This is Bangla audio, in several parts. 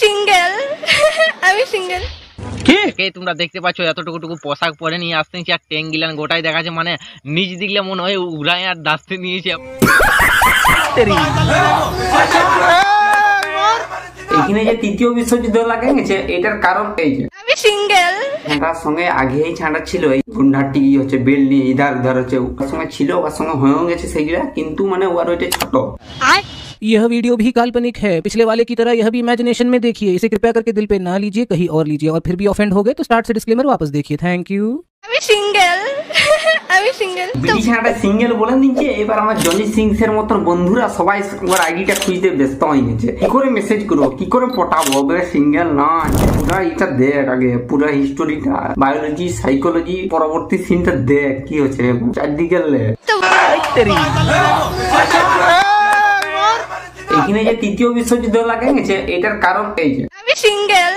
সিঙ্গেল আমি সিঙ্গেল। কে তোমরা দেখতে পাচ্ছ এতটুকু পোশাক পরে নিয়ে আসতেছি আর ট্যাঙ্গিলান গোটাই দেখাচ্ছে, মানে নিজ দিকলে মনে হয় উড়াই আর দাস্তে নিয়েছে। এখানে যে তৃতীয় বিশ্বযুদ্ধ লাগে গেছে এটার কারণ এই যে আমি সিঙ্গেল। তার সঙ্গে আগেই ছাঁটা ছিল এই গুন্ডাটি হচ্ছে বেল নিয়ে ইধার উধার হচ্ছে ওর সঙ্গে ছিল, ওর সঙ্গে হয়েও গেছে সেইগুলা, কিন্তু মানে ওর ওইটা ছোট। यह वीडियो भी काल्पनिक है, पिछले वाले की तरह यह भी इमेजिनेशन में देखिए, इसे कृपया करके दिल पे ना लीजिए, कहीं और लीजिए, और फिर भी ऑफेंड हो गए तो स्टार्ट से डिस्क्लेमर वापस देखिए। Thank you. আমি সিঙ্গেল আমি সিঙ্গেল। বিড়ি ছাঁটা সিঙ্গেল বলে দিচ্ছে। এবার আমার জনি সিংস এর মতন বন্ধুরা সবাই ওর আইডিটা খুঁজতে ব্যস্ত হয়ে গেছে, কি করে মেসেজ করবো, কি করে পটাবো, সিঙ্গেল না পুরা এটা দেখ, আগে পুরা হিস্টোরিটা, বায়োলজি সাইকোলজি পরবর্তী সিনটা দেখ কি হচ্ছে চারদিকে। এখানে যে তৃতীয় বিশ্বযুদ্ধ লাগে গেছে এটার কারণ এই যে আমি সিঙ্গেল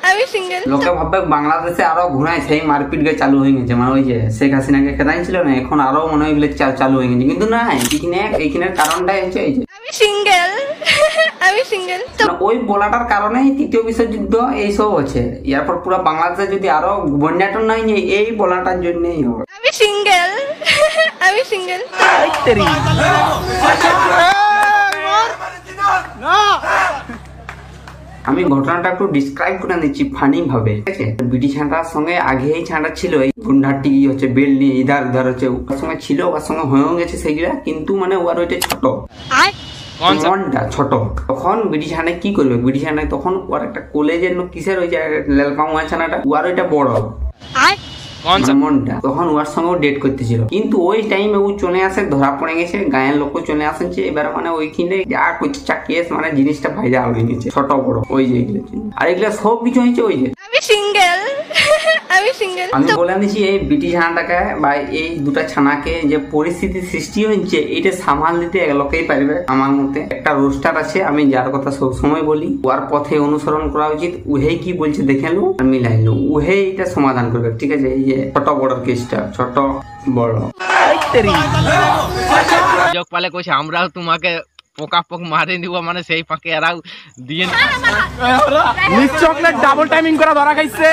আমি সিঙ্গেল। লোকে ভাববে বাংলাদেশে আরো ঘুরায় সেই মারপিট গে চালু হয়ে গেছে, মানে ওই যে শেখ হাসিনাকে খেদাই ছিল না, এখন আরো মনে হয় চালু হয়ে গেছে, কিন্তু না এইখানে কারণটাই হচ্ছে এই যে আমি সিঙ্গেল আমি সিঙ্গেল। ওই বলাটার কারণে তৃতীয় বিশ্বযুদ্ধ এইসব হচ্ছে। এরপর পুরো বাংলাদেশে যদি আরো বন্যাটন নাই এই বলাটার জন্যই হবে। আমি সিঙ্গেল আমি সিঙ্গেল। আমি ঘটনাটা একটু ডিসক্রাইব করে দিচ্ছি ফানি ভাবে, ঠিক আছে? বিটি ছাঁটার সঙ্গে আগেই ছাঁটা ছিল এই গুন্ডাটি হচ্ছে বেল নিয়ে ইধার উধার হচ্ছে ওর সঙ্গে ছিল, ওর সঙ্গে হয়েও গেছে সেইগুলা, কিন্তু মানে ওর ওইটা ছোট মনটা ছোট। তখন বিটি ছাঁটায় কি করবে, বিটি ছাঁটায় তখন ওর একটা কলেজের কিসের ওই যে লেলকাম ছানাটা ওর ওইটা বড় মনটা, তখন ওর সঙ্গে ডেট করতেছিল, কিন্তু ওই টাইমে ও চলে আসে, ধরা পড়ে গেছে, গায়ের লোক চলে আসছে। এবার মানে ওইখানে যা করছে কেস, মানে জিনিসটা ভাইরাল হয়ে গেছে, ছোট বড় ওই যে এগুলো, আর এগুলো সব কিছু হয়েছে ওই যে আমি সিঙ্গেল আমি সিঙ্গেল। আমি বলে দিচ্ছি এই বিটি ছানাটাকে বা এই দুটা ছানাকে যে পরিস্থিতি সৃষ্টি হয়েছে এটা সামাল দিতে এক লোকেই পারবে। আমার মতে একটা রোস্টার আছে, আমি যার কথা সব সময় বলি, ওর পথে অনুসরণ করা উচিত। উহে কি বলছে দেখে লো আর মিলাইলো, উহে এটা সমাধান করবে, ঠিক আছে? এই যে ছোট বড় কেসটা, ছোট বড় যোগ পালে কইছে আমরাও তোমাকে পোকা পোক মারে দিব, মানে সেই ফাঁকে এরাও দিয়ে চকলেট ডাবল টাইমিং করা ধরা খাইছে।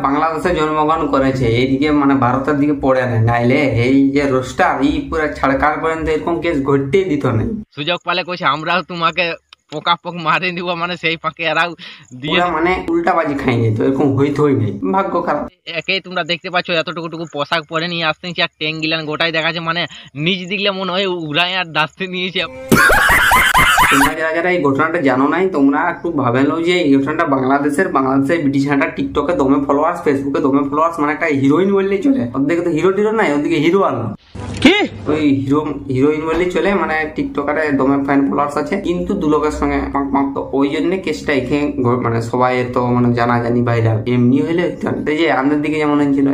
বাংলাদেশে জন্মগ্রহণ করেছে, এইদিকে মানে ভারতের দিকে পড়ে না, নাইলে এই যে রোস্টার এই পুরো ছাড়কার পর্যন্ত এরকম কেস ঘটতেই দিত না। সুযোগ পালে কইছে আমরাও তোমাকে পোকা পোক মারে দিব, মানে সেই ফাঁকে এরাও দিয়ে মানে উল্টাবাজি খাই যেত, এরকম হইতই নেই, ভাগ্য খারাপ। একে তোমরা দেখতে পাচ্ছ এতটুকু পোশাক পরে নিয়ে আসতেছি আর ট্যাঙ্গিলান গোটাই দেখাচ্ছে, মানে নিজ দিকলে মনে হয় উড়াই আর দাস্তে নিয়েছে। তোমরা যারা এই ঘটনাটা জানো নাই, তোমরা একটু ভাবে নাও যে এই ঘটনাটা বাংলাদেশের বিটি ছাঁটা টিকটকে দমে ফলোয়ার্স, ফেসবুকে দমে ফলোয়ার্স, মানে একটা হিরোইন বললেই চলে। ওদিকে তো হিরো টিরো নাই, ওদিকে হিরো আলো কি ওই হিরোইন বললেই চলে, মানে টিকটকারে দমে ফ্যান ফলোয়ার্স আছে, কিন্তু দুলোকের সঙ্গে তো ওই জন্য কেসটা এখানে মানে সবাই তো মানে জানাজানি ভাইরাল। এমনি হইলে এই যে আমাদের দিকে যেমন হয়েছিল,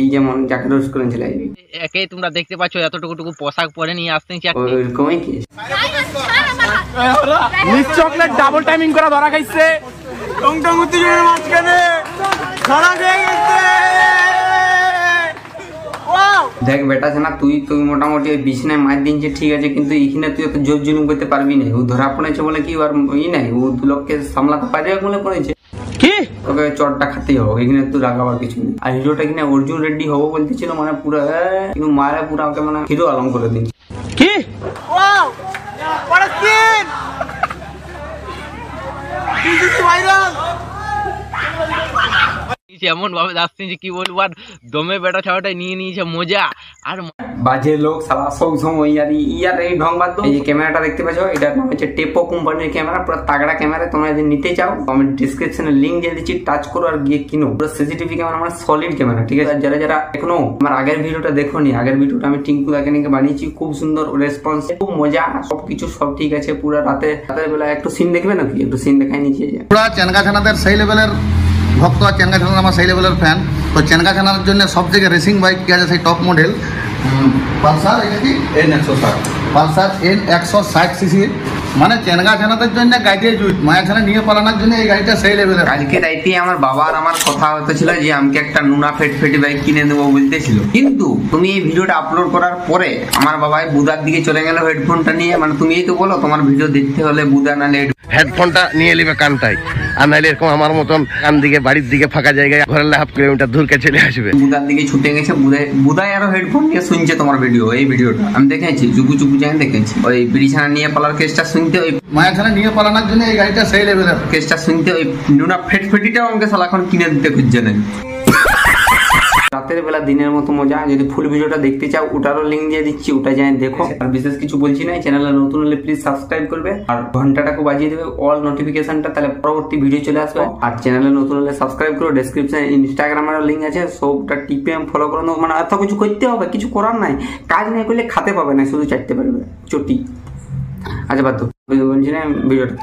এই যেমন যাকে রোস্ট করেছিল, একে তোমরা দেখতে পাচ্ছ এতটুকু পোশাক পরে নিয়ে আসতেছি ওইরকমই কেস। চকলেট ডাবল টাইমিং করা ধরা খাইছে, দেখ বেটা ছানা, তুই মোটামুটি বিছনায় মার দিনছে ঠিক আছে, কিন্তু এখানে তুই এত জোর জুলুম করতে পারবি না। ও ধরা পড়েছে বলে কি আর ই নাই, ও দু লোককে সামলাতে পারে বলে পড়েছে কি, তোকে চটটা খাতেই হবে, এখানে তুই রাগাবার কিছু নেই। আর হিরোটা কিনা অর্জুন রেড্ডি হবো বলতেছিল, মানে পুরো কিন্তু মারে পুরো ওকে মানে হিরো আলম করে দিচ্ছে কি। এমন ভাবে যাচ্ছি কি বলবো, আর দমে বেটা ছাওয়াটা নিয়ে নিয়েছে মজা। আর বাজে লোক সালা সব সময় ইয়ার এই ঢং বাদ। এই যে ক্যামেরাটা দেখতে পাচ্ছ, এটার নাম হচ্ছে টেপো কোম্পানির ক্যামেরা, পুরো তাগড়া ক্যামেরা। তোমরা যদি নিতে চাও আমি ডিসক্রিপশনে লিংক দিয়ে দিচ্ছি, টাচ করো আর গিয়ে কিনো। পুরো সিসিটিভি ক্যামেরা, মানে সলিড ক্যামেরা, ঠিক আছে? যারা এখনো আমার আগের ভিডিওটা দেখোনি, আগের ভিডিওটা আমি টিঙ্কু দাকে নিয়ে বানিয়েছি, খুব সুন্দর রেসপন্স, খুব মজা, সবকিছু সব ঠিক আছে। পুরো রাতের বেলা একটু সিন দেখবে নাকি, একটু সিন দেখাই নিচ্ছি। পুরা চেনগা ছানাদের সেই লেভেলের ভক্ত, আর চেনগা ছানা আমার সেই লেভেলের ফ্যান। তো চেনগা ছানার জন্য সব থেকে রেসিং বাইক কি আছে, সেই top model Pulsar N160 Pulsar N160 CC মানে চেনগা ছানাদের জন্য গাড়িতে জুট, মায়া ছানা নিয়ে পালানোর জন্য এই গাড়িটা সেই লেভেলের। কালকে রাইতে আমার বাবা আর আমার কথা হতেছিল যে আমাকে একটা নুনা ফেটফেটি বাইক কিনে দেবো বলতেছিল, কিন্তু তুমি এই ভিডিওটা আপলোড করার পরে আমার বাবাই বুদার দিকে চলে গেল হেডফোনটা নিয়ে। মানে তুমি তো বলো তোমার ভিডিও দেখতে হলে বুদা নালে হেডফোনটা নিয়ে নিবে কানটাই, আর নাইলে এরকম আমার মতন কান দিকে বাড়ির দিকে ফাঁকা জায়গায় ঘরের 1.5 কিলোমিটার দূরকে চলে আসবে। বুদার দিকে ছুটে গেছে, বুদাই আরো হেডফোন নিয়ে শুনছে তোমার ভিডিও। এই ভিডিওটা আমি দেখেছি, চুপু চুপু যাই দেখেছি। ওই বিড়িছানা নিয়ে পালার কেসটা শুনতে, ওই মায়া ছানা নিয়ে পালানোর জন্য এই গাড়িটা সেই লেভেলের। কেসটা শুনতে ওই নুনা ফেটফেটিটাও আমাকে সালা এখন কিনে দিতে খুঁজছে না। রাতের বেলা দিনের মতো মজা। যদি ফুল ভিডিওটা দেখতে চাও ওটারও লিঙ্ক দিয়ে দিচ্ছি, ওটা যাই দেখো। আর বিশেষ কিছু বলছি না, চ্যানেলে নতুন হলে প্লিজ সাবস্ক্রাইব করবে আর ঘন্টাটাকে বাজিয়ে দেবে অল নোটিফিকেশনটা, তাহলে পরবর্তী ভিডিও চলে আসবে। আর চ্যানেলে নতুন হলে সাবস্ক্রাইব করো, ডেসক্রিপশনে ইনস্টাগ্রামের লিঙ্ক আছে, সবটা টিপে ফলো করে নেবো। মানে এত কিছু করতে হবে, কিছু করার নাই, কাজ নাই করলে খাতে পাবে না, শুধু চাটতে পারবে চটি। আচ্ছা বাদ বলছি না ভিডিওটা।